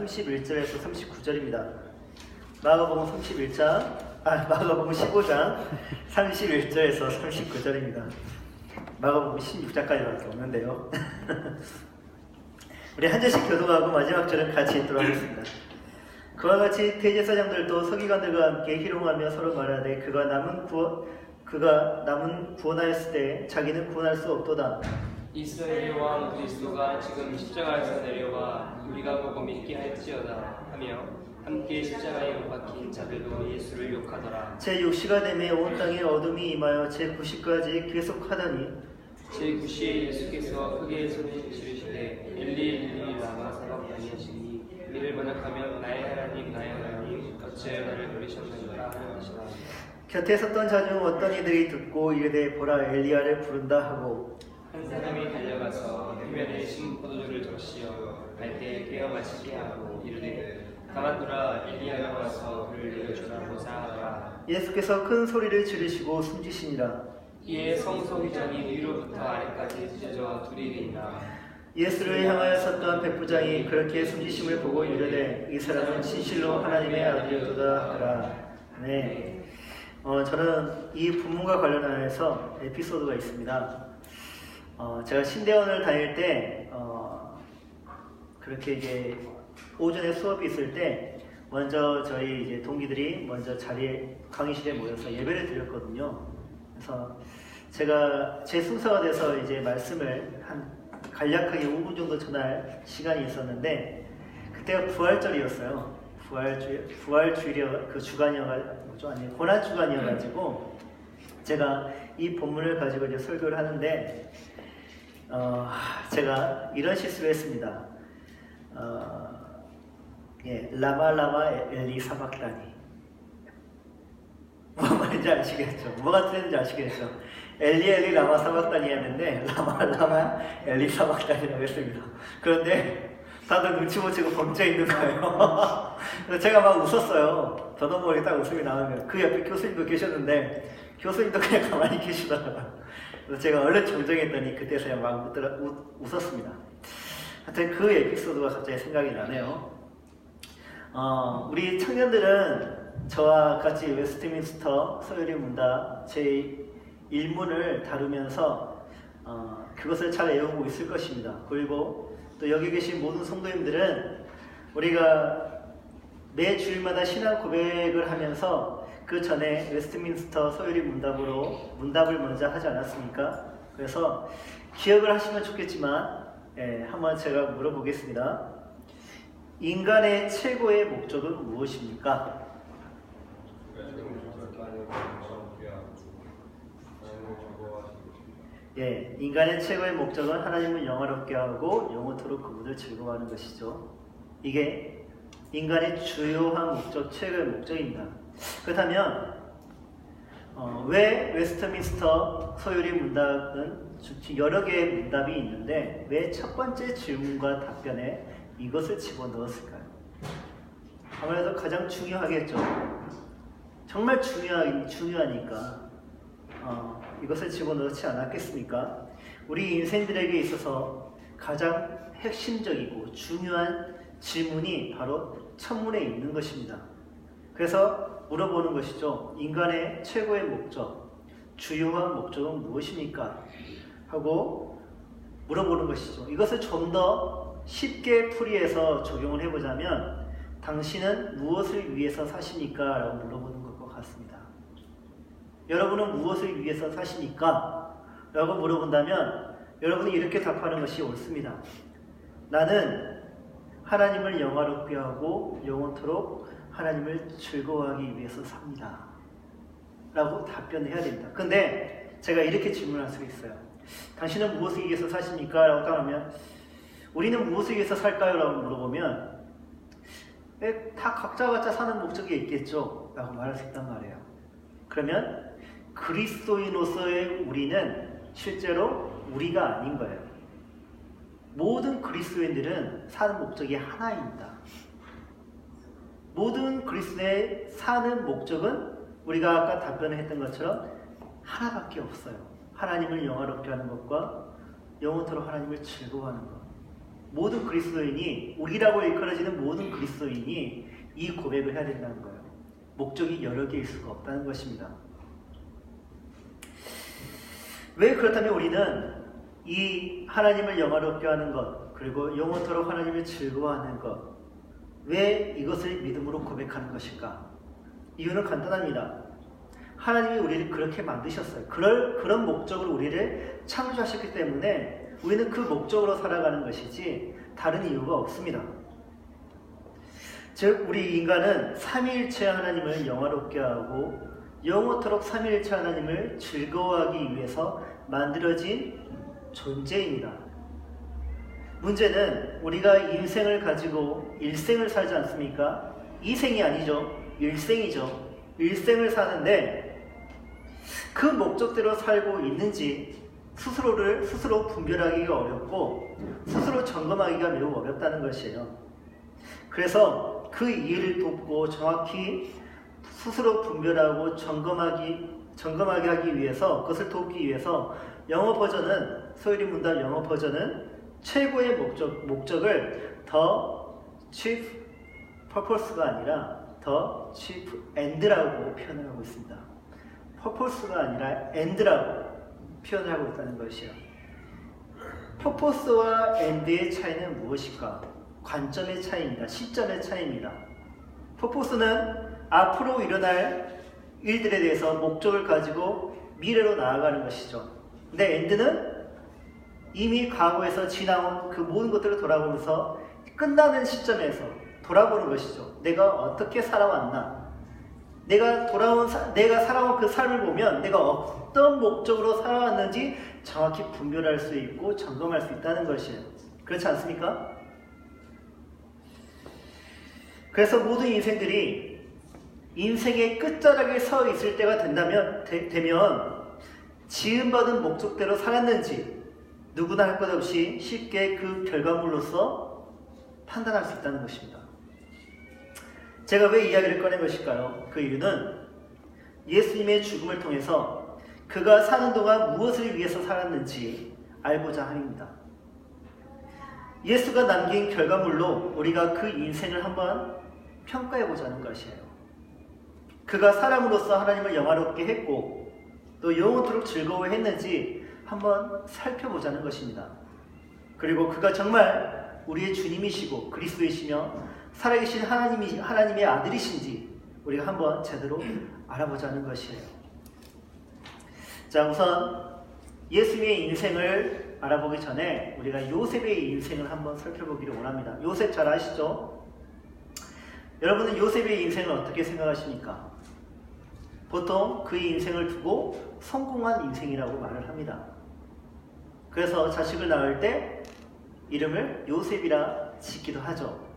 31절에서 39절입니다. 마가복음 15장 31절에서 39절입니다. 마가복음 16장까지밖에 없는데요. 우리 한 절씩 교독하고 마지막 절은 같이 읽도록 하겠습니다. 그와 같이 대제사장들도 서기관들과 함께 희롱하며 서로 말하되 그가 남은 구원하였을 때 자기는 구원할 수 없도다. 이스라엘의 왕 그리스도가 지금 십자가에서 내려와 우리가 보고 믿게 할지어다 하며 함께 십자가에 못 박힌 자들도 예수를 욕하더라. 제6시가 되매 온 땅에 어둠이 임하여 제9시까지 계속하더니 제9시에 예수께서 크게 소리 지르시되 엘리 엘리 라마 사박다니 하시니 이를 번역하면 나의 하나님 어찌하여 나를 버리셨느냐 하는 것이다. 곁에 섰던 자 중 어떤 이들이 듣고 이르되 보라 엘리야를 부른다 하고 한 사람이 달려가서 해변에 신 포도주를 적시어 갈대에 깨어 마시게 하고 이르되 가만두라 엘리야가 와서 그를 내려주라 보자 하더라. 예수께서 큰 소리를 지르시고 숨지시니라. 이에 성소기장이 위로부터 아래까지 찢어져 둘이 된다. 예수를 향하여 섰던 백부장이 그렇게 숨지심을 보고 이르되 이 사람은 진실로 하나님의 아들이로다 하더라. 네. 저는 이 본문과 관련해서 에피소드가 있습니다. 제가 신대원을 다닐 때 그렇게 이제 오전에 수업이 있을 때 먼저 저희 이제 동기들이 먼저 강의실에 모여서 예배를 드렸거든요. 그래서 제가 제 순서가 돼서 이제 말씀을 간략하게 5분 정도 전할 시간이 있었는데 그때가 부활절이었어요. 부활주일이 그 주간이어가지고 아니 고난 주간이어가지고 제가 이 본문을 가지고 이제 설교를 하는데 제가 이런 실수를 했습니다. 라마 엘리 사박다니. 뭐 말인지 아시겠죠? 뭐가 틀렸는지 아시겠죠? 엘리 라마 사박다니 했는데 라마 엘리 사박다니라고 했습니다. 그런데 다들 눈치 못 채고 벙쪄 있는 거예요. 그래서 제가 막 웃었어요. 저도 모르게 딱 웃음이 나오면 그 옆에 교수님도 계셨는데 교수님도 그냥 가만히 계시더라고요. 그래서 제가 얼른 정정했더니 그때서야 막 웃었습니다. 하여튼 그 에피소드가 갑자기 생각이 나네요. 우리 청년들은 저와 같이 웨스트민스터 서유리 문답 제1문을 다루면서 그것을 잘 외우고 있을 것입니다. 그리고 또 여기 계신 모든 성도님들은 우리가 매 주일마다 신앙 고백을 하면서 그 전에 웨스트민스터 서유리 문답을 먼저 하지 않았습니까? 그래서 기억을 하시면 좋겠지만 한번 제가 물어보겠습니다. 인간의 최고의 목적은 무엇입니까? 인간의 최고의 목적은 하나님을 영화롭게 하고 영원토록 그분을 즐거워하는 것이죠. 이게 인간의 주요한 목적, 최고의 목적입니다. 그렇다면 왜 웨스트민스터 서유리 문답은 여러 개의 문답이 있는데 왜 첫 번째 질문과 답변에 이것을 집어넣었을까요? 아무래도 가장 중요하겠죠. 정말 중요하니까 이것을 집어넣지 않았겠습니까? 우리 인생들에게 있어서 가장 핵심적이고 중요한 질문이 바로 첫문에 있는 것입니다. 그래서 물어보는 것이죠. 인간의 최고의 목적, 주요한 목적은 무엇입니까? 하고 물어보는 것이죠. 이것을 좀 더 쉽게 풀이해서 적용을 해보자면 당신은 무엇을 위해서 사십니까? 라고 물어보는 것과 같습니다. 여러분은 무엇을 위해서 사십니까? 라고 물어본다면 여러분이 이렇게 답하는 것이 옳습니다. 나는 하나님을 영화롭게 하고 영원토록 하나님을 즐거워하기 위해서 삽니다. 라고 답변을 해야 됩니다. 근데 제가 이렇게 질문할 수 있어요. 당신은 무엇을 위해서 사십니까? 라고 따르면 우리는 무엇을 위해서 살까요? 라고 물어보면 다 각자 사는 목적이 있겠죠? 라고 말할 수 있단 말이에요. 그러면 그리스도인으로서의 우리는 실제로 우리가 아닌 거예요. 모든 그리스도인들은 사는 목적이 하나입니다. 모든 그리스도의 사는 목적은 우리가 아까 답변을 했던 것처럼 하나밖에 없어요. 하나님을 영화롭게 하는 것과 영원토록 하나님을 즐거워하는 것. 모든 그리스도인이, 우리라고 일컬어지는 모든 그리스도인이 이 고백을 해야 된다는 거예요. 목적이 여러 개일 수가 없다는 것입니다. 왜 그렇다면 우리는 이 하나님을 영화롭게 하는 것, 그리고 영원토록 하나님을 즐거워하는 것, 왜 이것을 믿음으로 고백하는 것일까? 이유는 간단합니다. 하나님이 우리를 그렇게 만드셨어요. 그런 목적으로 우리를 창조하셨기 때문에 우리는 그 목적으로 살아가는 것이지 다른 이유가 없습니다. 즉 우리 인간은 삼위일체 하나님을 영화롭게 하고 영원토록 삼위일체 하나님을 즐거워하기 위해서 만들어진 존재입니다. 문제는 우리가 인생을 가지고 일생을 살지 않습니까? 이생이 아니죠. 일생이죠. 일생을 사는데 그 목적대로 살고 있는지 스스로 분별하기가 어렵고 스스로 점검하기가 매우 어렵다는 것이에요. 그래서 그 이해를 돕고 정확히 스스로 분별하고 점검하게 하기 위해서, 그것을 돕기 위해서 영어 버전은, 소율이 문답 영어 버전은 최고의 목적을 the chief purpose가 아니라 the chief end라고 표현을 하고 있습니다. purpose가 아니라 end라고 표현을 하고 있다는 것이요. purpose와 end의 차이는 무엇일까? 관점의 차이입니다. 시점의 차이입니다. purpose는 앞으로 일어날 일들에 대해서 목적을 가지고 미래로 나아가는 것이죠. 근데 end는 이미 과거에서 지나온 그 모든 것들을 돌아보면서 끝나는 시점에서 돌아보는 것이죠. 내가 어떻게 살아왔나? 내가 살아온 그 삶을 보면 내가 어떤 목적으로 살아왔는지 정확히 분별할 수 있고 점검할 수 있다는 것이에요. 그렇지 않습니까? 그래서 모든 인생들이 인생의 끝자락에 서 있을 때가 되면 지음받은 목적대로 살았는지 누구나 할 것 없이 쉽게 그 결과물로서 판단할 수 있다는 것입니다. 제가 왜 이야기를 꺼낸 것일까요? 그 이유는 예수님의 죽음을 통해서 그가 사는 동안 무엇을 위해서 살았는지 알고자 함입니다. 예수가 남긴 결과물로 우리가 그 인생을 한번 평가해보자 하는 것이에요. 그가 사람으로서 하나님을 영화롭게 했고 또 영원토록 즐거워했는지 한번 살펴보자는 것입니다. 그리고 그가 정말 우리의 주님이시고 그리스도이시며 살아계신 하나님의 아들이신지 우리가 한번 제대로 알아보자는 것이에요. 자, 우선 예수님의 인생을 알아보기 전에 우리가 요셉의 인생을 한번 살펴보기를 원합니다. 요셉 잘 아시죠? 여러분은 요셉의 인생을 어떻게 생각하십니까? 보통 그의 인생을 두고 성공한 인생이라고 말을 합니다. 그래서 자식을 낳을 때 이름을 요셉이라 짓기도 하죠.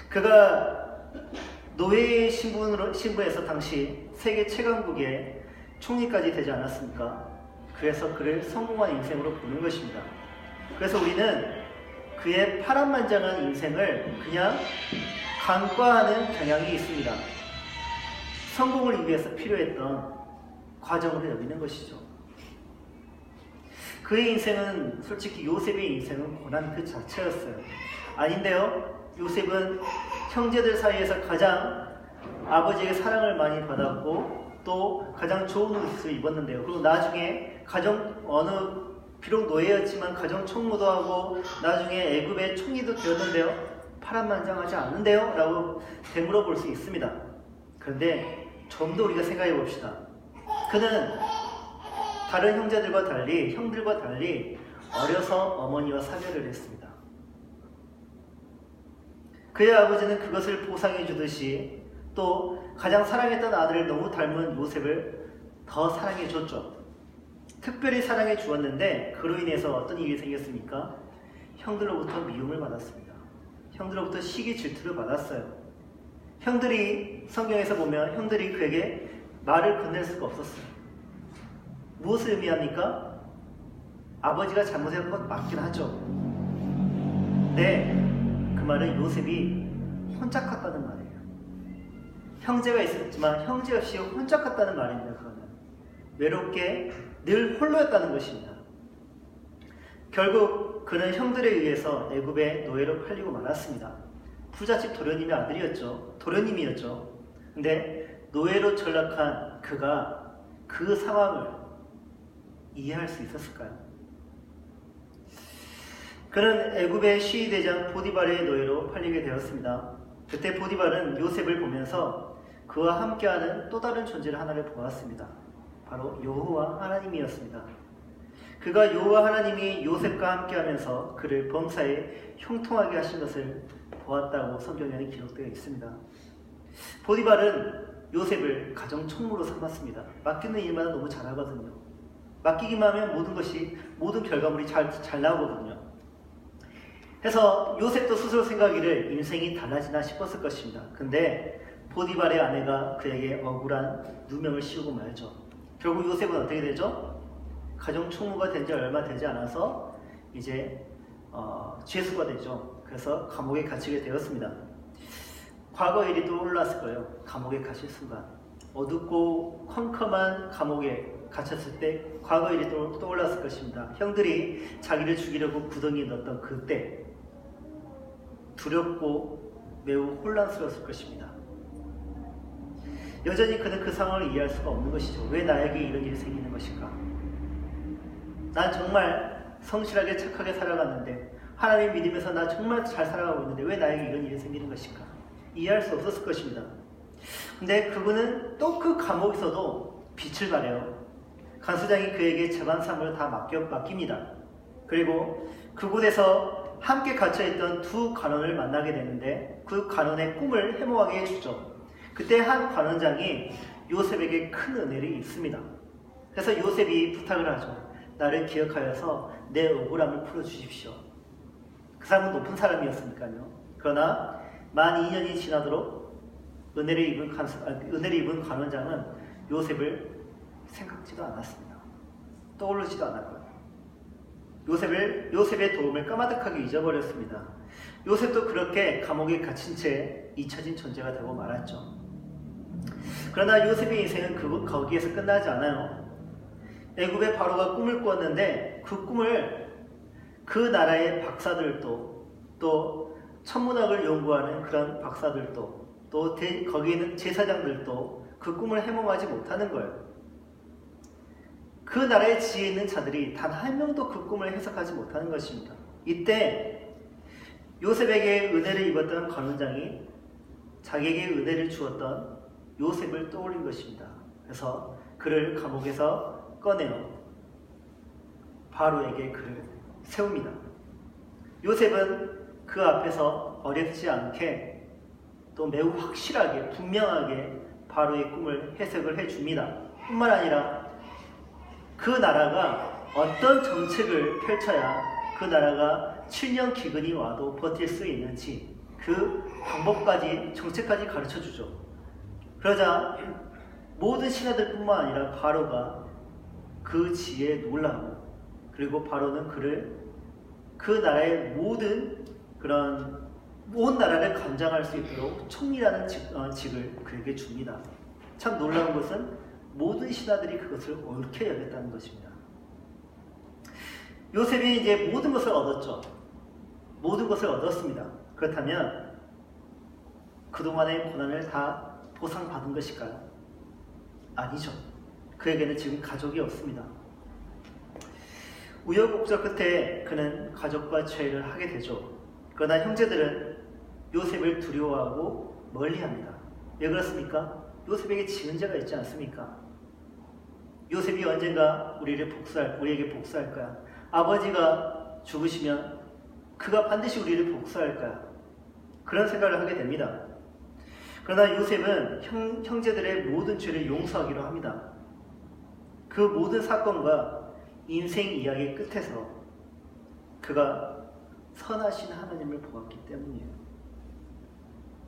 그가 노예 신분에서 당시 세계 최강국의 총리까지 되지 않았습니까? 그래서 그를 성공한 인생으로 보는 것입니다. 그래서 우리는 그의 파란만장한 인생을 그냥 간과하는 경향이 있습니다. 성공을 위해서 필요했던 과정으로 여기는 것이죠. 그의 인생은 솔직히 요셉의 인생은 고난 그 자체였어요. 아닌데요. 요셉은 형제들 사이에서 가장 아버지의 사랑을 많이 받았고 또 가장 좋은 옷을 입었는데요. 그리고 나중에 비록 노예였지만 가정 총무도 하고 나중에 애굽의 총리도 되었는데요. 파란만장하지 않는데요? 라고 되물어 볼 수 있습니다. 그런데 좀 더 우리가 생각해 봅시다. 그는 다른 형들과 달리 어려서 어머니와 사별을 했습니다. 그의 아버지는 그것을 보상해 주듯이 또 가장 사랑했던 아들을 너무 닮은 요셉을 더 사랑해 줬죠. 특별히 사랑해 주었는데 그로 인해서 어떤 일이 생겼습니까? 형들로부터 미움을 받았습니다. 형들로부터 시기 질투를 받았어요. 성경에서 보면 형들이 그에게 말을 건넬 수가 없었어요. 무엇을 의미합니까? 아버지가 잘못한 건 맞긴 하죠. 네, 그 말은 요셉이 혼자 컸다는 말이에요. 형제가 있었지만 형제 없이 혼자 컸다는 말입니다. 그거는 외롭게 늘 홀로였다는 것입니다. 결국 그는 형들에 의해서 애굽의 노예로 팔리고 말았습니다. 부잣집 도련님의 아들이었죠. 도련님이었죠. 근데 노예로 전락한 그가 그 상황을 이해할 수 있었을까요? 그는 애굽의 시위대장 보디발의 노예로 팔리게 되었습니다. 그때 보디발은 요셉을 보면서 그와 함께하는 또 다른 존재를 하나를 보았습니다. 바로 여호와 하나님이었습니다. 그가 여호와 하나님이 요셉과 함께하면서 그를 범사에 형통하게 하신 것을 보았다고 성경에는 기록되어 있습니다. 보디발은 요셉을 가정 총무로 삼았습니다. 맡기는 일만 너무 잘하거든요. 맡기기만 하면 모든 결과물이 잘 나오거든요. 해서 요셉도 스스로 생각하기를 인생이 달라지나 싶었을 것입니다. 근데 보디발의 아내가 그에게 억울한 누명을 씌우고 말죠. 결국 요셉은 어떻게 되죠? 가정 총무가 된 지 얼마 되지 않아서 이제 죄수가 되죠. 그래서 감옥에 갇히게 되었습니다. 과거 일이 떠올랐을 거예요. 감옥에 갇힐 순간. 어둡고 컴컴한 감옥에 갇혔을 때 과거 일이 떠올랐을 것입니다. 형들이 자기를 죽이려고 구덩이에 넣었던 그때 두렵고 매우 혼란스러웠을 것입니다. 여전히 그는 그 상황을 이해할 수가 없는 것이죠. 왜 나에게 이런 일이 생기는 것일까? 난 정말 성실하게 착하게 살아갔는데, 하나님 믿으면서 나 정말 잘 살아가고 있는데 왜 나에게 이런 일이 생기는 것일까? 이해할 수 없었을 것입니다. 근데 그분은 또 그 감옥에서도 빛을 발해요. 간수장이 그에게 재반 사무를 다 맡깁니다. 그리고 그곳에서 함께 갇혀있던 두 간원을 만나게 되는데 그 간원의 꿈을 해몽하게 해주죠. 그때 한 관원장이 요셉에게 큰 은혜를 입습니다. 그래서 요셉이 부탁을 하죠. 나를 기억하여서 내 억울함을 풀어주십시오. 그 사람은 높은 사람이었으니까요. 그러나 만 2년이 지나도록 은혜를 입은 관원장은 요셉을 생각지도 않았습니다. 떠오르지도 않았고요. 요셉의 도움을 까마득하게 잊어버렸습니다. 요셉도 그렇게 감옥에 갇힌 채 잊혀진 존재가 되고 말았죠. 그러나 요셉의 인생은 거기에서 끝나지 않아요. 애굽의 바로가 꿈을 꾸었는데 그 꿈을 그 나라의 박사들도, 또 천문학을 연구하는 그런 박사들도, 또 거기에 있는 제사장들도 그 꿈을 해몽하지 못하는 거예요. 그 나라의 지혜 있는 자들이 단 한 명도 그 꿈을 해석하지 못하는 것입니다. 이때 요셉에게 은혜를 입었던 관원장이 자기에게 은혜를 주었던 요셉을 떠올린 것입니다. 그래서 그를 감옥에서 꺼내어 바로에게 그를 세웁니다. 요셉은 그 앞에서 어렵지 않게 또 매우 확실하게 분명하게 바로의 꿈을 해석을 해줍니다. 뿐만 아니라 그 나라가 어떤 정책을 펼쳐야 그 나라가 7년 기근이 와도 버틸 수 있는지 그 방법까지, 정책까지 가르쳐주죠. 그러자 모든 신하들 뿐만 아니라 바로가 그 지혜에 놀라고, 그리고 바로는 그를 그 나라의 온 나라를 감장할 수 있도록 총리라는 직을 그에게 줍니다. 참 놀라운 것은 모든 신하들이 그것을 옳게 여겼다는 것입니다. 요셉이 이제 모든 것을 얻었죠. 모든 것을 얻었습니다. 그렇다면 그동안의 고난을 다 보상받은 것일까요? 아니죠. 그에게는 지금 가족이 없습니다. 우여곡절 끝에 그는 가족과 죄를 하게 되죠. 그러나 형제들은 요셉을 두려워하고 멀리합니다. 왜 그렇습니까? 요셉에게 지은 죄가 있지 않습니까? 요셉이 언젠가 우리에게 복수할 거야. 아버지가 죽으시면 그가 반드시 우리를 복수할 거야. 그런 생각을 하게 됩니다. 그러나 요셉은 형제들의 모든 죄를 용서하기로 합니다. 그 모든 사건과 인생 이야기 끝에서 그가 선하신 하나님을 보았기 때문이에요.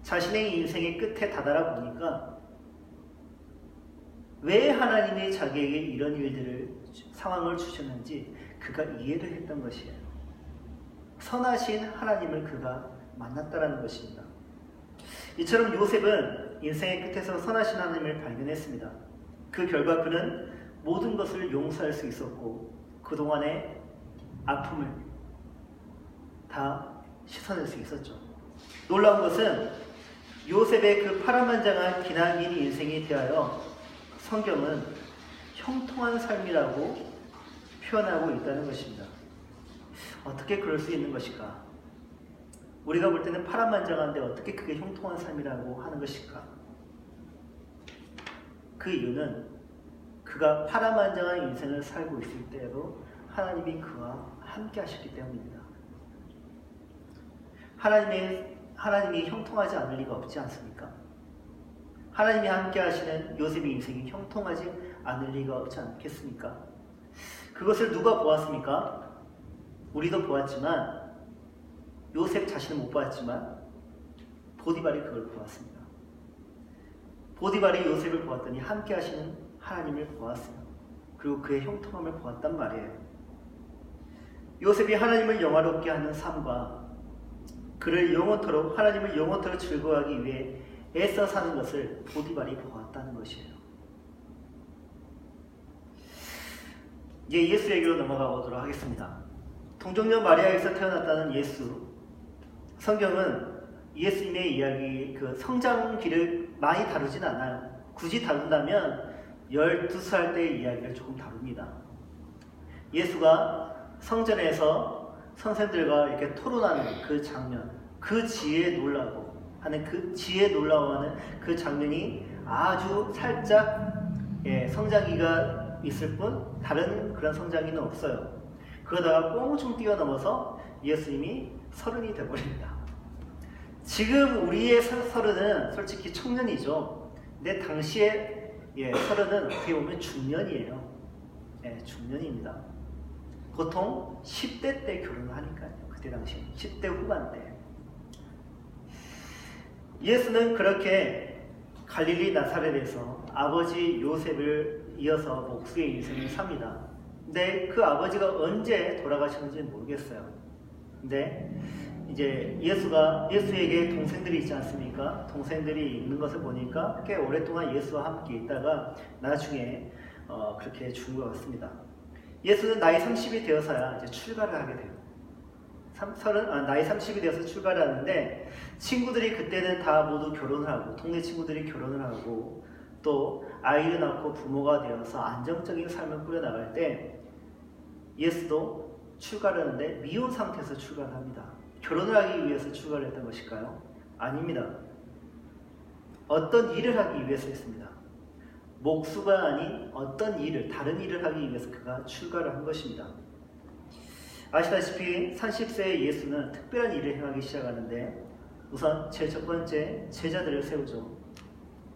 자신의 인생의 끝에 다다라 보니까 왜 하나님이 자기에게 이런 상황을 주셨는지 그가 이해를 했던 것이에요. 선하신 하나님을 그가 만났다라는 것입니다. 이처럼 요셉은 인생의 끝에서 선하신 하나님을 발견했습니다. 그 결과 그는 모든 것을 용서할 수 있었고 그동안의 아픔을, 다 씻어낼 수 있었죠. 놀라운 것은 요셉의 그 파란만장한 기나긴 인생에 대하여 성경은 형통한 삶이라고 표현하고 있다는 것입니다. 어떻게 그럴 수 있는 것일까? 우리가 볼 때는 파란만장한데 어떻게 그게 형통한 삶이라고 하는 것일까? 그 이유는 그가 파란만장한 인생을 살고 있을 때에도 하나님이 그와 함께 하셨기 때문입니다. 하나님이 형통하지 않을 리가 없지 않습니까? 하나님이 함께 하시는 요셉의 인생이 형통하지 않을 리가 없지 않겠습니까? 그것을 누가 보았습니까? 우리도 보았지만 요셉 자신은 못 보았지만 보디발이 그걸 보았습니다. 보디발이 요셉을 보았더니 함께 하시는 하나님을 보았어요. 그리고 그의 형통함을 보았단 말이에요. 요셉이 하나님을 영화롭게 하는 삶과 그를 하나님을 영원토록 즐거워하기 위해 애써 사는 것을 보디발이 보았다는 것이에요. 이제 예수 얘기로 넘어가 보도록 하겠습니다. 동정녀 마리아에서 태어났다는 예수. 성경은 예수님의 이야기, 그 성장기를 많이 다루진 않아요. 굳이 다룬다면 12살 때의 이야기를 조금 다룹니다. 예수가 성전에서 선생들과 이렇게 토론하는 그 장면, 그 지혜에 놀라워하는 그 장면이 아주 살짝 성장기가 있을 뿐 다른 그런 성장기는 없어요. 그러다가 꽁충 뛰어넘어서 예수님이 30이 되어버립니다. 지금 우리의 30은 솔직히 청년이죠. 근데 당시에 30은 어떻게 보면 중년이에요. 중년입니다. 보통 10대 때 결혼을 하니까요. 그때 당시 10대 후반 때. 예수는 그렇게 갈릴리 나사렛에서 아버지 요셉을 이어서 목수의 인생을 삽니다. 근데 그 아버지가 언제 돌아가셨는지는 모르겠어요. 근데 이제 예수에게 동생들이 있지 않습니까? 동생들이 있는 것을 보니까 꽤 오랫동안 예수와 함께 있다가 나중에 그렇게 죽은 것 같습니다. 예수는 나이 30이 되어서야 이제 출가를 하게 돼요. 나이 30이 되어서 출가를 하는데 친구들이 그때는 다 모두 결혼을 하고 동네 친구들이 결혼을 하고 또 아이를 낳고 부모가 되어서 안정적인 삶을 꾸려나갈 때 예수도 출가를 하는데 미혼 상태에서 출가를 합니다. 결혼을 하기 위해서 출가를 했던 것일까요? 아닙니다. 어떤 일을 하기 위해서 했습니다. 목수가 아닌 어떤 일을, 다른 일을 하기 위해서 그가 출가를 한 것입니다. 아시다시피 30세의 예수는 특별한 일을 행하기 시작하는데 우선 제일 첫 번째 제자들을 세우죠.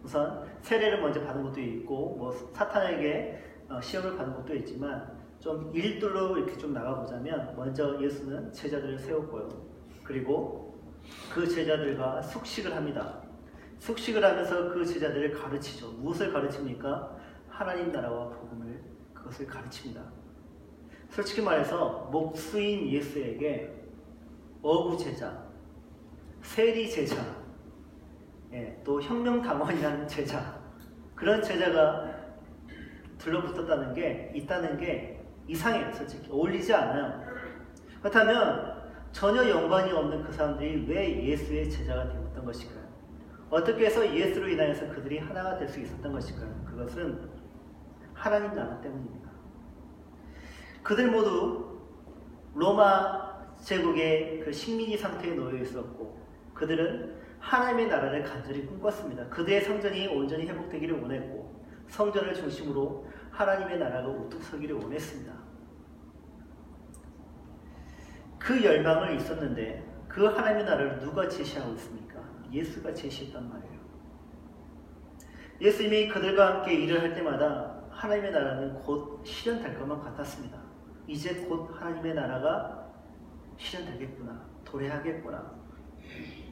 우선 세례를 먼저 받은 것도 있고 사탄에게 시험을 받은 것도 있지만 좀 일들로 이렇게 좀 나가보자면 먼저 예수는 제자들을 세웠고요. 그리고 그 제자들과 숙식을 합니다. 숙식을 하면서 그 제자들을 가르치죠. 무엇을 가르칩니까? 하나님 나라와 복음을 그것을 가르칩니다. 솔직히 말해서 목수인 예수에게 어부 제자, 세리 제자, 또 혁명당원이라는 제자, 그런 제자가 들러붙었다는 게 있다는 게 이상해요. 솔직히 어울리지 않아요. 그렇다면 전혀 연관이 없는 그 사람들이 왜 예수의 제자가 되었던 것일까요? 어떻게 해서 예수로 인하여서 그들이 하나가 될 수 있었던 것일까요? 그것은 하나님 나라 때문입니다. 그들 모두 로마 제국의 그 식민지 상태에 놓여 있었고 그들은 하나님의 나라를 간절히 꿈꿨습니다. 그들의 성전이 온전히 회복되기를 원했고 성전을 중심으로 하나님의 나라가 우뚝 서기를 원했습니다. 그 열망을 있었는데 그 하나님의 나라를 누가 제시하고 있습니까? 예수가 제시했단 말이에요. 예수님이 그들과 함께 일을 할 때마다 하나님의 나라는 곧 실현될 것만 같았습니다. 이제 곧 하나님의 나라가 실현되겠구나, 도래하겠구나.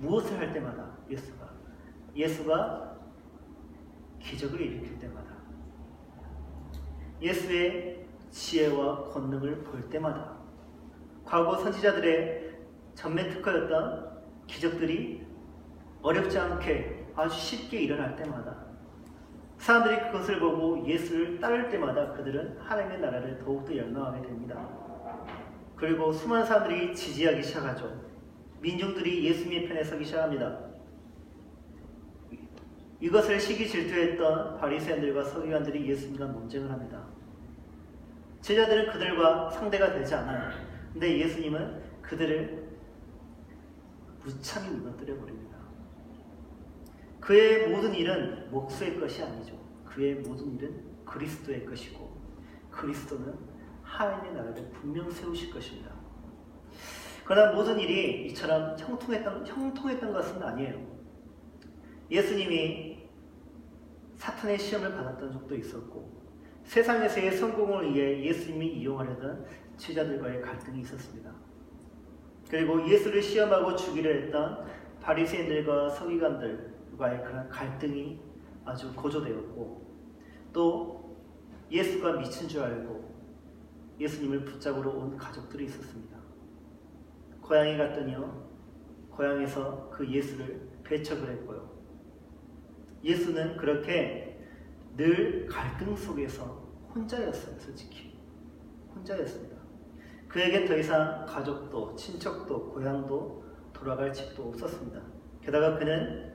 무엇을 할 때마다 예수가 기적을 일으킬 때마다 예수의 지혜와 권능을 볼 때마다 과거 선지자들의 전면 특허였던 기적들이 어렵지 않게 아주 쉽게 일어날 때마다 사람들이 그것을 보고 예수를 따를 때마다 그들은 하나님의 나라를 더욱더 열망하게 됩니다. 그리고 수많은 사람들이 지지하기 시작하죠. 민중들이 예수님의 편에 서기 시작합니다. 이것을 시기 질투했던 바리새인들과 서기관들이 예수님과 논쟁을 합니다. 제자들은 그들과 상대가 되지 않아요. 근데 예수님은 그들을 무참히 무너뜨려 버립니다. 그의 모든 일은 목수의 것이 아니죠. 그의 모든 일은 그리스도의 것이고, 그리스도는 하나님의 나라를 분명 세우실 것입니다. 그러나 모든 일이 이처럼 형통했던 것은 아니에요. 예수님이 사탄의 시험을 받았던 적도 있었고, 세상에서의 성공을 위해 예수님이 이용하려던 제자들과의 갈등이 있었습니다. 그리고 예수를 시험하고 죽이려 했던 바리새인들과 서기관들과의 그런 갈등이 아주 고조되었고, 또 예수가 미친 줄 알고 예수님을 붙잡으러 온 가족들이 있었습니다. 고향에 갔더니요, 고향에서 그 예수를 배척을 했고요. 예수는 그렇게 늘 갈등 속에서 혼자였어요. 솔직히 혼자였습니다. 그에겐 더 이상 가족도 친척도 고향도 돌아갈 집도 없었습니다. 게다가 그는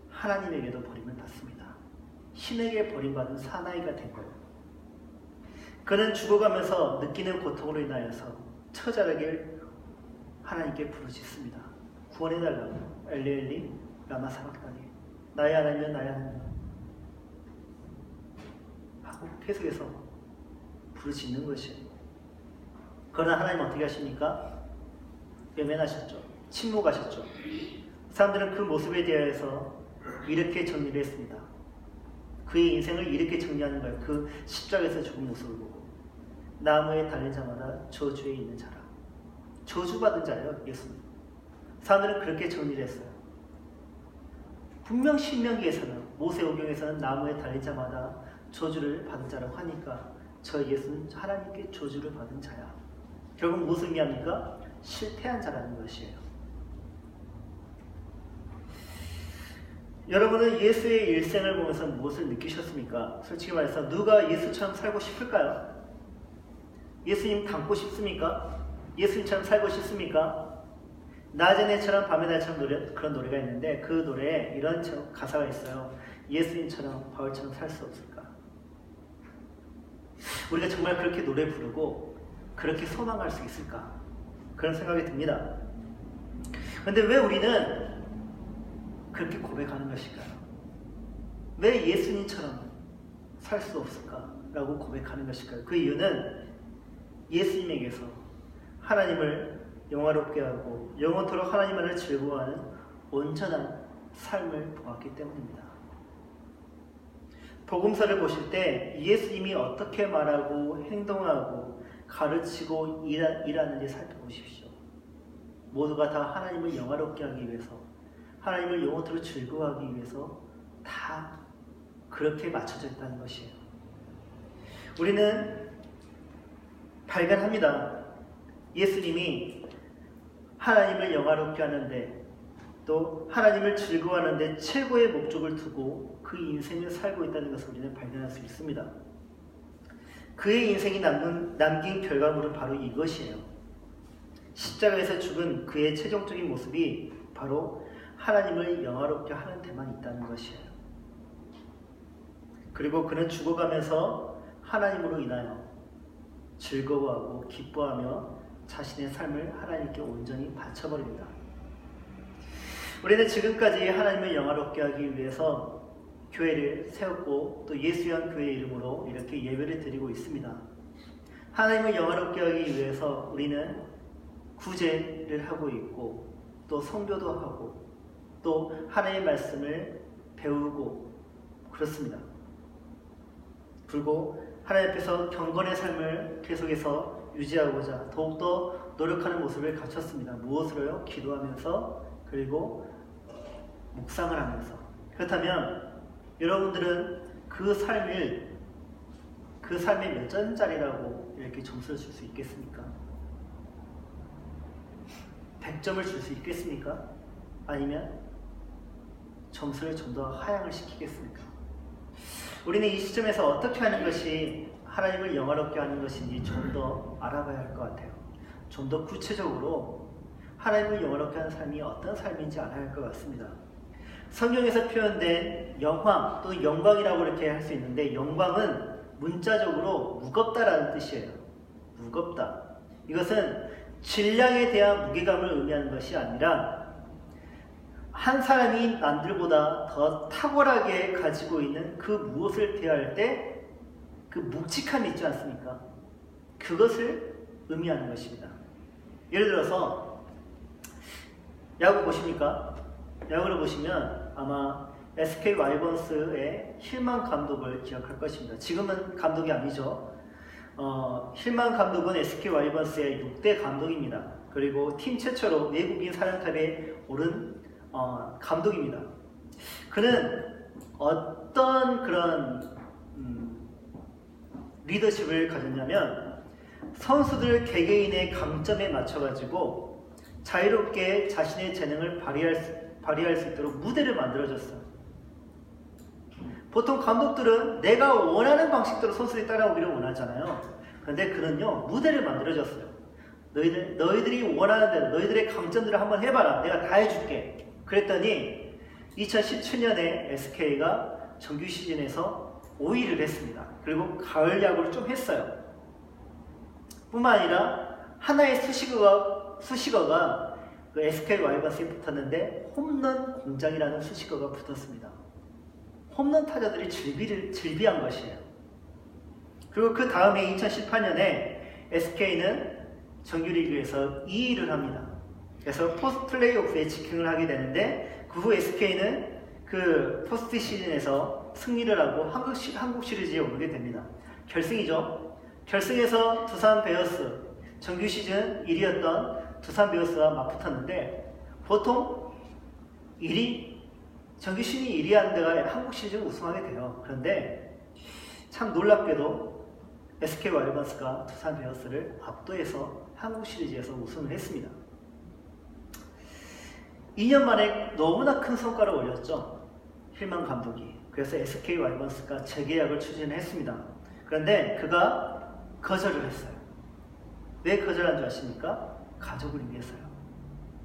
하나님에게도 버림을 받습니다. 신에게 버림받은 사나이가 된 거예요. 그는 죽어가면서 느끼는 고통으로 인하여서 처자에게 하나님께 부르짖습니다. 구원해달라고. 엘리 엘리 라마 사박다니, 나의 하나님이여 나의 하나님이여 하고 계속해서 부르짖는 것이에요. 그러나 하나님 어떻게 하십니까? 외면하셨죠. 침묵하셨죠. 사람들은 그 모습에 대해서 이렇게 정리를 했습니다. 그의 인생을 이렇게 정리하는 거예요. 그 십자가에서 죽은 모습을 보고, 나무에 달린 자마다 저주에 있는 자라. 저주받은 자예요, 예수님. 사람들은 그렇게 정리를 했어요. 분명 신명기에서는, 모세오경에서는 나무에 달린 자마다 저주를 받은 자라고 하니까 저 예수는 하나님께 저주를 받은 자야. 결국 무슨 의미합니까? 실패한 자라는 것이에요. 여러분은 예수의 일생을 보면서 무엇을 느끼셨습니까? 솔직히 말해서 누가 예수처럼 살고 싶을까요? 예수님 닮고 싶습니까? 예수님처럼 살고 싶습니까? 낮의 해처럼 밤의 달처럼 그런 노래가 있는데, 그 노래에 이런 가사가 있어요. 예수님처럼 바울처럼 살 수 없을까? 우리가 정말 그렇게 노래 부르고 그렇게 소망할 수 있을까? 그런 생각이 듭니다. 그런데 왜 우리는 그렇게 고백하는 것일까요? 왜 예수님처럼 살 수 없을까? 라고 고백하는 것일까요? 그 이유는 예수님에게서 하나님을 영화롭게 하고 영원토록 하나님만을 즐거워하는 온전한 삶을 보았기 때문입니다. 복음서를 보실 때 예수님이 어떻게 말하고 행동하고 가르치고 일하는지 살펴보십시오. 모두가 다 하나님을 영화롭게 하기 위해서, 하나님을 영원토록 즐거워하기 위해서 다 그렇게 맞춰져 있다는 것이에요. 우리는 발견합니다. 예수님이 하나님을 영화롭게 하는데, 또 하나님을 즐거워하는데 최고의 목적을 두고 그 인생을 살고 있다는 것을 우리는 발견할 수 있습니다. 그의 인생이 남긴 결과물은 바로 이것이에요. 십자가에서 죽은 그의 최종적인 모습이 바로 하나님을 영화롭게 하는 데만 있다는 것이에요. 그리고 그는 죽어가면서 하나님으로 인하여 즐거워하고 기뻐하며 자신의 삶을 하나님께 온전히 바쳐버립니다. 우리는 지금까지 하나님을 영화롭게 하기 위해서 교회를 세웠고, 또 예수연 교회 이름으로 이렇게 예배를 드리고 있습니다. 하나님을 영화롭게 하기 위해서 우리는 구제를 하고 있고, 또 선교도 하고, 또 하나님의 말씀을 배우고 그렇습니다. 그리고 하나님 앞에서 경건의 삶을 계속해서 유지하고자 더욱더 노력하는 모습을 갖췄습니다. 무엇으로요? 기도하면서, 그리고 묵상을 하면서. 그렇다면 여러분들은 그 삶에 몇 점짜리라고 이렇게 점수를 줄 수 있겠습니까? 100점을 줄 수 있겠습니까? 아니면 점수를 좀 더 하향을 시키겠습니까? 우리는 이 시점에서 어떻게 하는 것이 하나님을 영화롭게 하는 것인지 좀 더 알아봐야 할 것 같아요. 좀 더 구체적으로 하나님을 영원하게 하는 삶이 어떤 삶인지 알아야 할 것 같습니다. 성경에서 표현된 영광 또는 영광이라고 이렇게 할 수 있는데, 영광은 문자적으로 무겁다라는 뜻이에요. 무겁다. 이것은 질량에 대한 무게감을 의미하는 것이 아니라 한 사람이 남들보다 더 탁월하게 가지고 있는 그 무엇을 대할 때 그 묵직함이 있지 않습니까? 그것을 의미하는 것입니다. 예를 들어서 야구 보십니까? 야구를 보시면 아마 SK 와이번스의 힐만 감독을 기억할 것입니다. 지금은 감독이 아니죠. 힐만 감독은 SK 와이번스의 6대 감독입니다. 그리고 팀 최초로 외국인 사령탑에 오른 감독입니다. 그는 어떤 그런 리더십을 가졌냐면, 선수들 개개인의 강점에 맞춰가지고 자유롭게 자신의 재능을 발휘할 수 있도록 무대를 만들어줬어요. 보통 감독들은 내가 원하는 방식대로 선수들이 따라오기를 원하잖아요. 그런데 그는요, 무대를 만들어줬어요. 너희들이 원하는 대로 너희들의 강점들을 한번 해봐라. 내가 다 해줄게. 그랬더니 2017년에 SK가 정규 시즌에서 5위를 했습니다. 그리고 가을 야구를 좀 했어요. 뿐만 아니라 하나의 수식어가 그 SK 와이번스에 붙었는데 홈런 공장이라는 수식어가 붙었습니다. 홈런 타자들이 즐비한 것이에요. 그리고 그 다음에 2018년에 SK는 정규리그에서 2위를 합니다. 그래서 포스트 플레이오프에 직행을 하게 되는데, 그 후 SK는 그 포스트 시즌에서 승리를 하고 한국 시리즈에 오르게 됩니다. 결승이죠. 결승에서 두산 베어스, 정규 시즌 1위였던 두산 베어스와 맞붙었는데, 보통 정규 시즌 1위 하는 데가 한국 시리즈를 우승하게 돼요. 그런데 참 놀랍게도 SK 와이번스가 두산 베어스를 압도해서 한국 시리즈에서 우승을 했습니다. 2년 만에 너무나 큰 성과를 올렸죠. 힐만 감독이. 그래서 SK 와이번스가 재계약을 추진했습니다. 그런데 그가 거절을 했어요. 왜 거절한 줄 아십니까? 가족을 위해서요.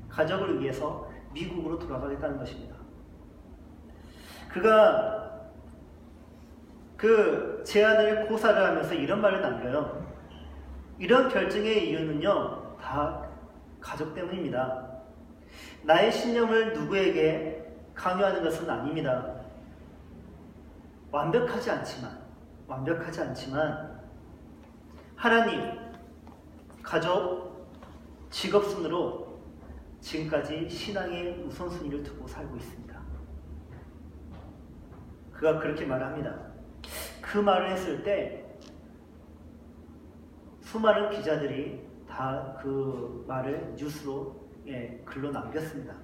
가족을 위해서 미국으로 돌아가겠다는 것입니다. 그가 그 제안을 고사를 하면서 이런 말을 남겨요. 이런 결정의 이유는요, 다 가족 때문입니다. 나의 신념을 누구에게 강요하는 것은 아닙니다. 완벽하지 않지만 하나님, 가족, 직업 순으로 지금까지 신앙의 우선순위를 두고 살고 있습니다. 그가 그렇게 말합니다. 그 말을 했을 때 수많은 기자들이 다 그 말을 뉴스로 글로 남겼습니다.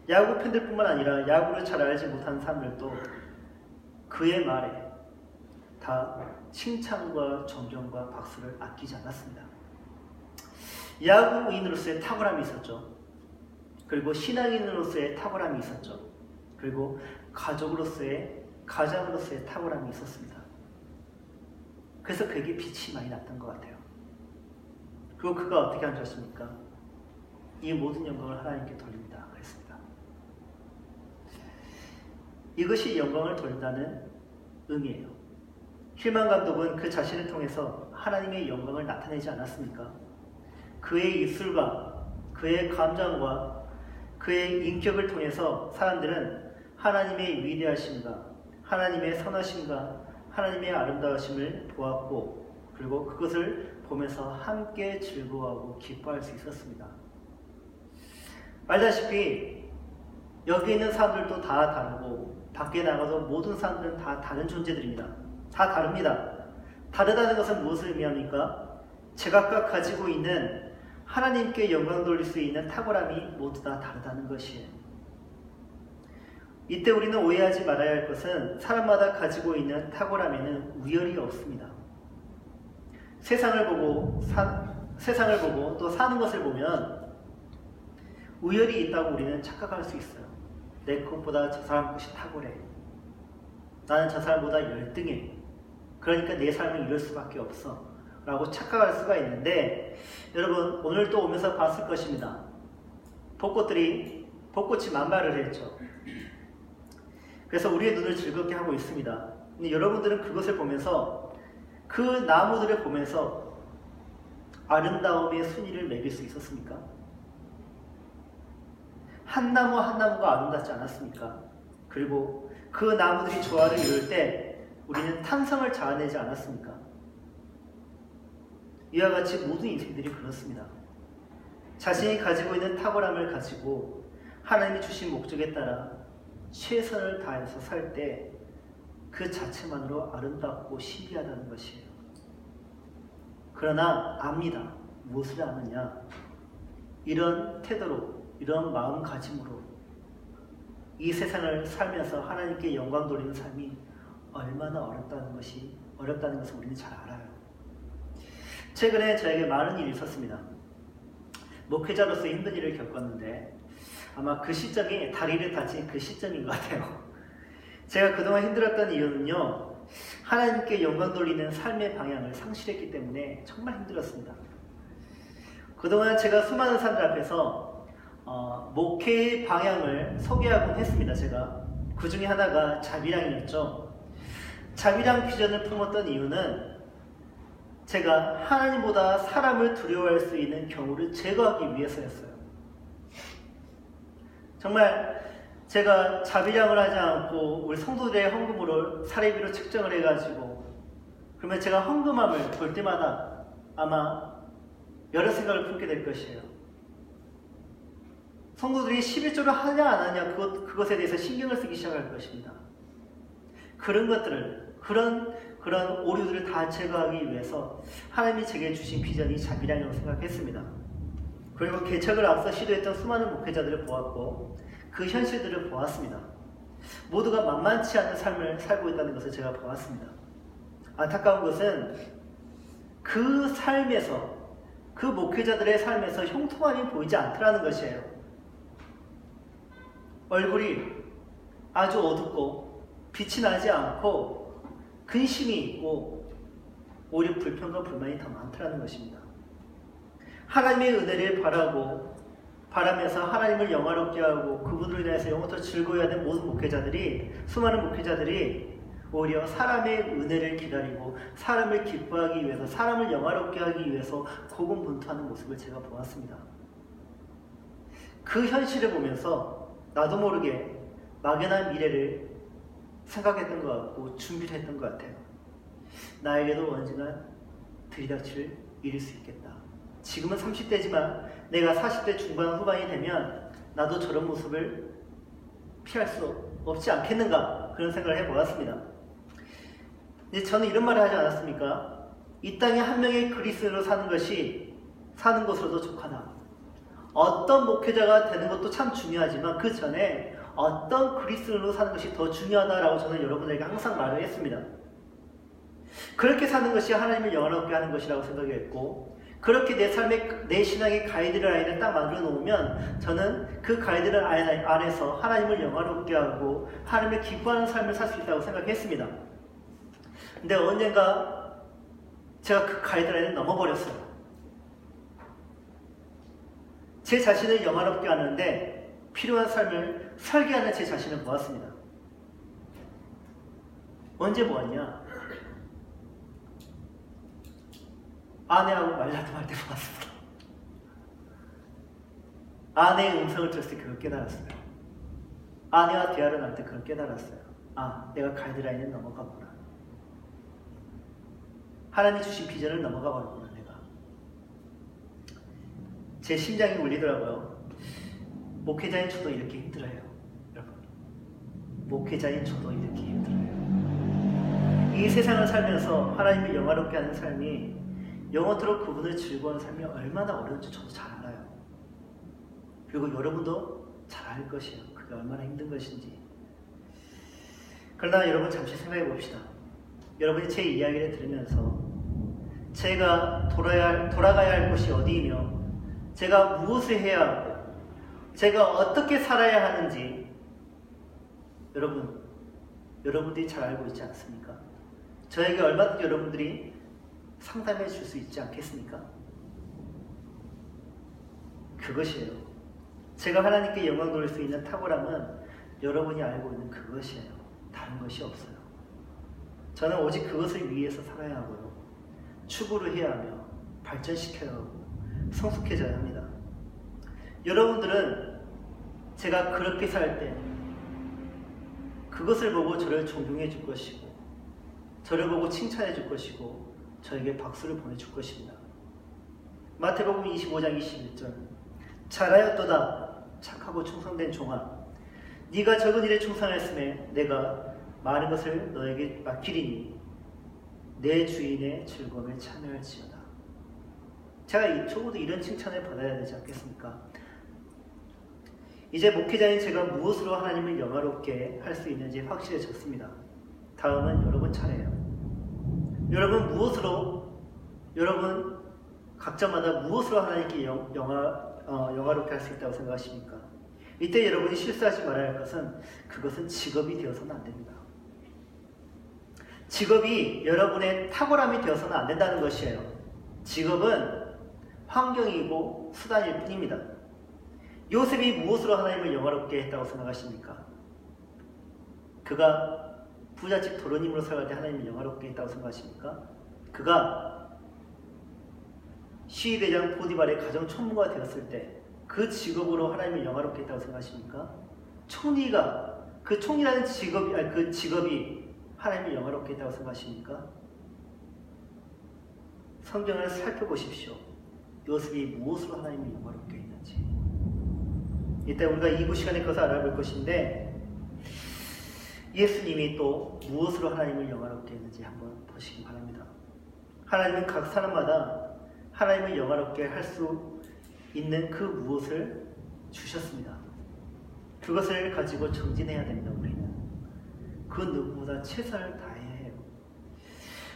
야구 팬들뿐만 아니라 야구를 잘 알지 못하는 사람들도 그의 말에 다 칭찬과 존경과 박수를 아끼지 않았습니다. 야구인으로서의 탁월함이 있었죠. 그리고 신앙인으로서의 탁월함이 있었죠. 그리고 가장으로서의 탁월함이 있었습니다. 그래서 그에게 빛이 많이 났던 것 같아요. 그리고 그가 어떻게 한 줄 아십니까? 이 모든 영광을 하나님께 돌립니다. 그랬습니다. 이것이 영광을 돌린다는 의미예요. 힐만 감독은 그 자신을 통해서 하나님의 영광을 나타내지 않았습니까? 그의 입술과 그의 감정과 그의 인격을 통해서 사람들은 하나님의 위대하심과 하나님의 선하심과 하나님의 아름다우심을 보았고, 그리고 그것을 보면서 함께 즐거워하고 기뻐할 수 있었습니다. 알다시피 여기 있는 사람들도 다 다르고 밖에 나가서 모든 사람들은 다 다른 존재들입니다. 다 다릅니다. 다르다는 것은 무엇을 의미합니까? 제각각 가지고 있는 하나님께 영광 돌릴 수 있는 탁월함이 모두 다 다르다는 것이에요. 이때 우리는 오해하지 말아야 할 것은 사람마다 가지고 있는 탁월함에는 우열이 없습니다. 세상을 보고 또 사는 것을 보면 우열이 있다고 우리는 착각할 수 있어요. 내 것보다 저 사람 것이 탁월해. 나는 저 사람보다 열등해. 그러니까 내 삶을 이럴 수밖에 없어. 라고 착각할 수가 있는데, 여러분 오늘 또 오면서 봤을 것입니다. 벚꽃이 만발을 했죠. 그래서 우리의 눈을 즐겁게 하고 있습니다. 근데 여러분들은 그것을 보면서, 그 나무들을 보면서 아름다움의 순위를 매길 수 있었습니까? 한 나무 한 나무가 아름답지 않았습니까? 그리고 그 나무들이 조화를 이룰 때 우리는 탄성을 자아내지 않았습니까? 이와 같이 모든 인생들이 그렇습니다. 자신이 가지고 있는 탁월함을 가지고 하나님이 주신 목적에 따라 최선을 다해서 살 때 그 자체만으로 아름답고 신비하다는 것이에요. 그러나 압니다. 무엇을 아느냐? 이런 태도로, 이런 마음가짐으로 이 세상을 살면서 하나님께 영광 돌리는 삶이 얼마나 어렵다는 것을 우리는 잘 알아요. 최근에 저에게 많은 일이 있었습니다. 목회자로서 힘든 일을 겪었는데 아마 그 시점이 다리를 다친 그 시점인 것 같아요. 제가 그동안 힘들었던 이유는요, 하나님께 영광 돌리는 삶의 방향을 상실했기 때문에 정말 힘들었습니다. 그동안 제가 수많은 사람들 앞에서 목회의 방향을 소개하곤 했습니다. 제가 그 중에 하나가 자비랑이었죠. 자비랑 비전을 품었던 이유는 제가 하나님보다 사람을 두려워할 수 있는 경우를 제거하기 위해서였어요. 정말 제가 자비량을 하지 않고 우리 성도들의 헌금으로 사례비로 책정을 해가지고, 그러면 제가 헌금함을 볼 때마다 아마 여러 생각을 품게 될 것이에요. 성도들이 11조를 하냐 안 하냐 그것에 대해서 신경을 쓰기 시작할 것입니다. 그런 것들을, 그런 오류들을 다 제거하기 위해서 하나님이 제게 주신 비전이 자비량이라고 생각했습니다. 그리고 개척을 앞서 시도했던 수많은 목회자들을 보았고 그 현실들을 보았습니다. 모두가 만만치 않은 삶을 살고 있다는 것을 제가 보았습니다. 안타까운 것은 그 삶에서, 그 목회자들의 삶에서 형통함이 보이지 않더라는 것이에요. 얼굴이 아주 어둡고 빛이 나지 않고 근심이 있고 오히려 불평과 불만이 더 많더라는 것입니다. 하나님의 은혜를 바라면서 하나님을 영화롭게 하고 그분으로 인해서 영원토록 즐거워해야 되는 모든 목회자들이, 수많은 목회자들이 오히려 사람의 은혜를 기다리고 사람을 기뻐하기 위해서, 사람을 영화롭게 하기 위해서 고군분투하는 모습을 제가 보았습니다. 그 현실을 보면서 나도 모르게 막연한 미래를 생각했던 것 같고 준비를 했던 것 같아요. 나에게도 언젠가 들이닥칠 일일 수 있겠다. 지금은 30대지만 내가 40대 중반 후반이 되면 나도 저런 모습을 피할 수 없지 않겠는가, 그런 생각을 해보았습니다. 근데 저는 이런 말을 하지 않았습니까? 이 땅에 한 명의 그리스도인으로 사는 것으로도 족하다. 어떤 목회자가 되는 것도 참 중요하지만 그 전에 어떤 그리스도인으로 사는 것이 더 중요하다라고 저는 여러분에게 항상 말을 했습니다. 그렇게 사는 것이 하나님을 영화롭게 하는 것이라고 생각했고, 그렇게 내 신앙의 가이드라인을 딱 만들어 놓으면 저는 그 가이드라인 안에서 하나님을 영화롭게 하고 하나님을 기뻐하는 삶을 살 수 있다고 생각했습니다. 근데 언젠가 제가 그 가이드라인을 넘어버렸어요. 제 자신을 영화롭게 하는데 필요한 삶을 설계하는 제 자신을 보았습니다. 언제 보았냐? 아내하고 말다툼할 때 보았습니다. 아내의 음성을 들었을 때 그걸 깨달았어요. 아내와 대화를 나눌 때 그걸 깨달았어요. 아, 내가 가이드라인을 넘어가구나. 하나님이 주신 비전을 넘어가 버렸구나, 내가. 제 심장이 울리더라고요. 목회자인 저도 이렇게 힘들어요. 여러분, 목회자인 저도 이렇게 힘들어요. 이 세상을 살면서 하나님을 영화롭게 하는 삶이, 영원토록 그분을 즐거워하는 삶이 얼마나 어려운지 저도 잘 알아요. 그리고 여러분도 잘 알 것이에요. 그게 얼마나 힘든 것인지. 그러나 여러분 잠시 생각해 봅시다. 여러분이 제 이야기를 들으면서 제가 돌아가야 할 곳이 어디이며 제가 무엇을 해야 하고 제가 어떻게 살아야 하는지 여러분들이 잘 알고 있지 않습니까? 저에게 얼마든지 여러분들이 상담해 줄 수 있지 않겠습니까? 그것이에요. 제가 하나님께 영광 돌릴 수 있는 탁월함은 여러분이 알고 있는 그것이에요. 다른 것이 없어요. 저는 오직 그것을 위해서 살아야 하고요. 추구를 해야 하며 발전시켜야 하고 성숙해져야 합니다. 여러분들은 제가 그렇게 살 때 그것을 보고 저를 존경해 줄 것이고 저를 보고 칭찬해 줄 것이고 저에게 박수를 보내줄 것입니다. 마태복음 25장 21절 잘하였도다 착하고 충성된 종아 네가 적은 일에 충성하였음에 내가 많은 것을 너에게 맡기리니 내 주인의 즐거움에 참여할지어다. 제가 적어도 이런 칭찬을 받아야 되지 않겠습니까? 이제 목회자인 제가 무엇으로 하나님을 영화롭게 할 수 있는지 확실해졌습니다. 다음은 여러분 차례예요. 여러분 무엇으로 여러분 각자마다 무엇으로 하나님께 영화롭게 할 수 있다고 생각하십니까? 이때 여러분이 실수하지 말아야 할 것은 그것은 직업이 되어서는 안 됩니다. 직업이 여러분의 탁월함이 되어서는 안 된다는 것이에요. 직업은 환경이고 수단일 뿐입니다. 요셉이 무엇으로 하나님을 영화롭게 했다고 생각하십니까? 그가 부잣집 도련님으로 살아갈 때 하나님을 영화롭게 했다고 생각하십니까? 그가 시위대장 보디발의 가정 총무가 되었을 때 그 직업으로 하나님을 영화롭게 했다고 생각하십니까? 총리가 그 총리라는 직업이 하나님을 영화롭게 했다고 생각하십니까? 성경을 살펴보십시오. 요셉이 무엇으로 하나님을 영화롭게 했는지. 이때 우리가 2부 시간에 그것을 알아볼 것인데 예수님이 또 무엇으로 하나님을 영화롭게 했는지 한번 보시기 바랍니다. 하나님은 각 사람마다 하나님을 영화롭게 할 수 있는 그 무엇을 주셨습니다. 그것을 가지고 정진해야 됩니다. 우리는 그 누구보다 최선을 다해야 해요.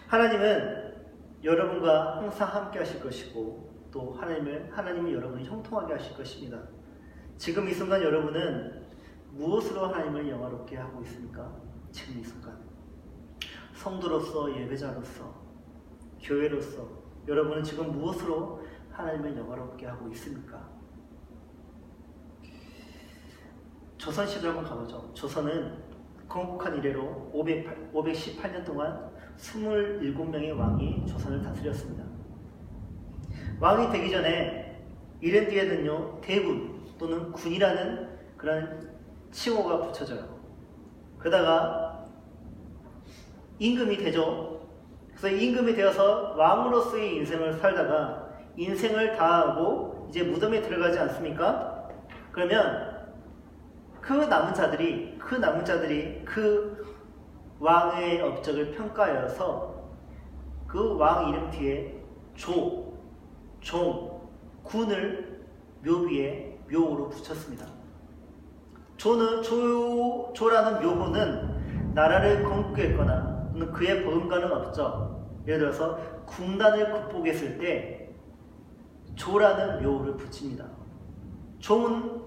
하나님은 여러분과 항상 함께 하실 것이고 또 하나님은 여러분을 형통하게 하실 것입니다. 지금 이 순간 여러분은 무엇으로 하나님을 영화롭게 하고 있습니까? 지금 이 순간 성도로서 예배자로서 교회로서 여러분은 지금 무엇으로 하나님을 영화롭게 하고 있습니까? 조선시대로 한번 가보죠. 조선은 건국한 이래로 518년 동안 27명의 왕이 조선을 다스렸습니다. 왕이 되기 전에 이른 뒤에는요 대군 또는 군이라는 그런 칭호가 붙여져요. 그러다가 임금이 되죠. 그래서 임금이 되어서 왕으로서의 인생을 살다가 인생을 다하고 이제 무덤에 들어가지 않습니까? 그러면 그 남은 자들이 그 왕의 업적을 평가하여서 그 왕 이름 뒤에 조, 종, 군을 묘 위에 묘호로 붙였습니다. 조라는 묘호는 나라를 건국했거나 그의 버금가는 없죠. 예를 들어서 군단을 극복했을 때 조라는 묘호를 붙입니다. 종은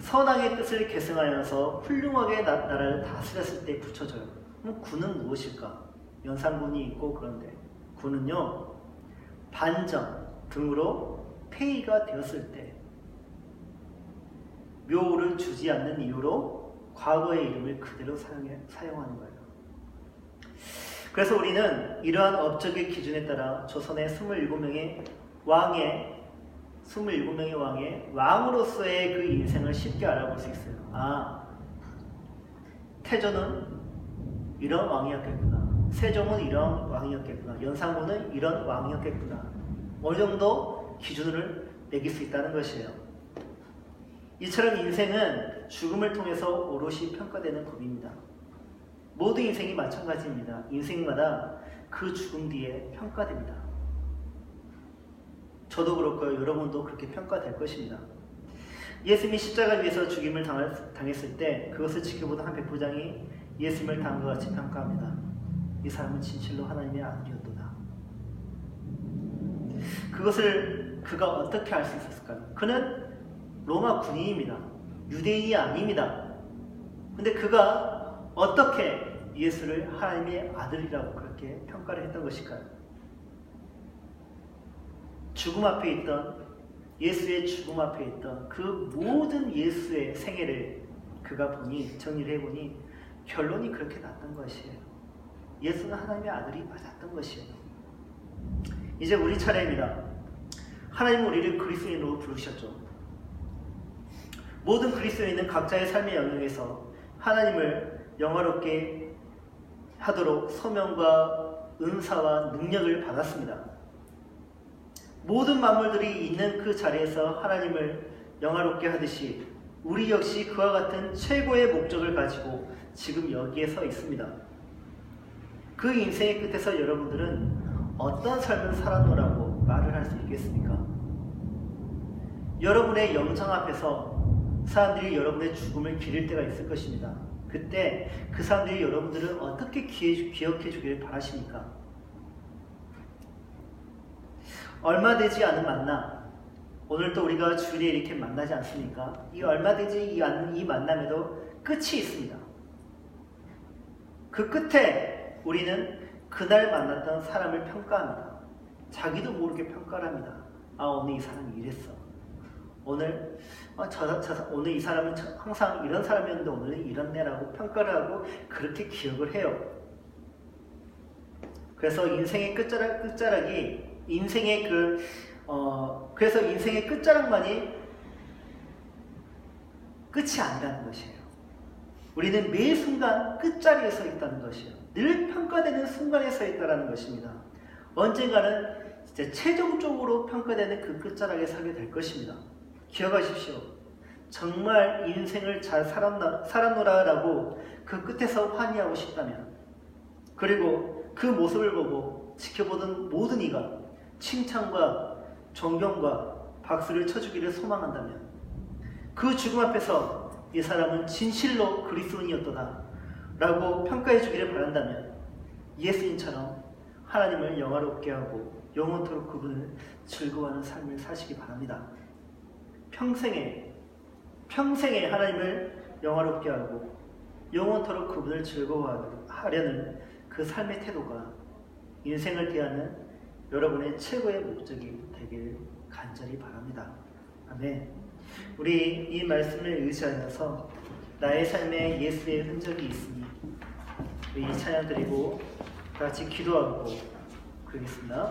선왕의 뜻을 계승하여서 훌륭하게 나라를 다스렸을 때 붙여져요. 그럼 군은 무엇일까? 연산군이 있고 그런데 군은요 반정 등으로 폐위가 되었을 때 묘호를 주지 않는 이유로 과거의 이름을 그대로 사용하는 거예요. 그래서 우리는 이러한 업적의 기준에 따라 조선의 27명의 왕의 왕으로서의 그 인생을 쉽게 알아볼 수 있어요. 태조는 이런 왕이었겠구나. 세종은 이런 왕이었겠구나. 연산군은 이런 왕이었겠구나. 어느 정도 기준을 매길 수 있다는 것이에요. 이처럼 인생은 죽음을 통해서 오롯이 평가되는 법입니다. 모든 인생이 마찬가지입니다. 인생마다 그 죽음 뒤에 평가됩니다. 저도 그렇고요. 여러분도 그렇게 평가될 것입니다. 예수님이 십자가 위에서 죽임을 당했을 때 그것을 지켜보던 한 백부장이 예수님을 다음과 같이 평가합니다. 이 사람은 진실로 하나님의 아들이었도다. 그것을 그가 어떻게 알 수 있었을까요? 그는 로마 군인입니다. 유대인이 아닙니다. 근데 그가 어떻게 예수를 하나님의 아들이라고 그렇게 평가를 했던 것일까요? 죽음 앞에 있던 예수의 죽음 앞에 있던 그 모든 예수의 생애를 그가 보니 정리를 해보니 결론이 그렇게 났던 것이에요. 예수는 하나님의 아들이 맞았던 것이에요. 이제 우리 차례입니다. 하나님은 우리를 그리스도인으로 부르셨죠. 모든 그리스도인은 각자의 삶의 영역에서 하나님을 영화롭게 하도록 소명과 은사와 능력을 받았습니다. 모든 만물들이 있는 그 자리에서 하나님을 영화롭게 하듯이 우리 역시 그와 같은 최고의 목적을 가지고 지금 여기에 서 있습니다. 그 인생의 끝에서 여러분들은 어떤 삶을 살았노라고 말을 할 수 있겠습니까? 여러분의 영장 앞에서 사람들이 여러분의 죽음을 기릴 때가 있을 것입니다. 그때 그 사람들이 여러분들을 어떻게 기억해 주기를 바라십니까? 얼마 되지 않은 만남, 오늘 또 우리가 주일에 이렇게 만나지 않습니까? 이 얼마 되지 않은 이 만남에도 끝이 있습니다. 그 끝에 우리는 그날 만났던 사람을 평가합니다. 자기도 모르게 평가를 합니다. 아, 오늘 이 사람이 이랬어. 오늘 오늘 이 사람은 항상 이런 사람이었는데 오늘은 이렇네라고 평가를 하고 그렇게 기억을 해요. 그래서 인생의 끝자락이 인생의 그래서 인생의 끝자락만이 끝이 아니라는 것이에요. 우리는 매 순간 끝자리에 서 있다는 것이에요. 늘 평가되는 순간에 서 있다는 것입니다. 언젠가는 진짜 최종적으로 평가되는 그 끝자락에 서게 될 것입니다. 기억하십시오. 정말 인생을 잘 살았노라라고 그 끝에서 환희하고 싶다면, 그리고 그 모습을 보고 지켜보던 모든 이가 칭찬과 존경과 박수를 쳐주기를 소망한다면, 그 죽음 앞에서 이 사람은 진실로 그리스도인이었도다 라고 평가해 주기를 바란다면, 예수님처럼 하나님을 영화롭게 하고 영원토록 그분을 즐거워하는 삶을 사시기 바랍니다. 평생에 하나님을 영화롭게 하고 영원토록 그분을 즐거워하려는 그 삶의 태도가 인생을 대하는 여러분의 최고의 목적이 되길 간절히 바랍니다. 아멘. 우리 이 말씀을 의지하여서 나의 삶에 예수의 흔적이 있으니 우리 찬양 드리고 같이 기도하고 그러겠습니다.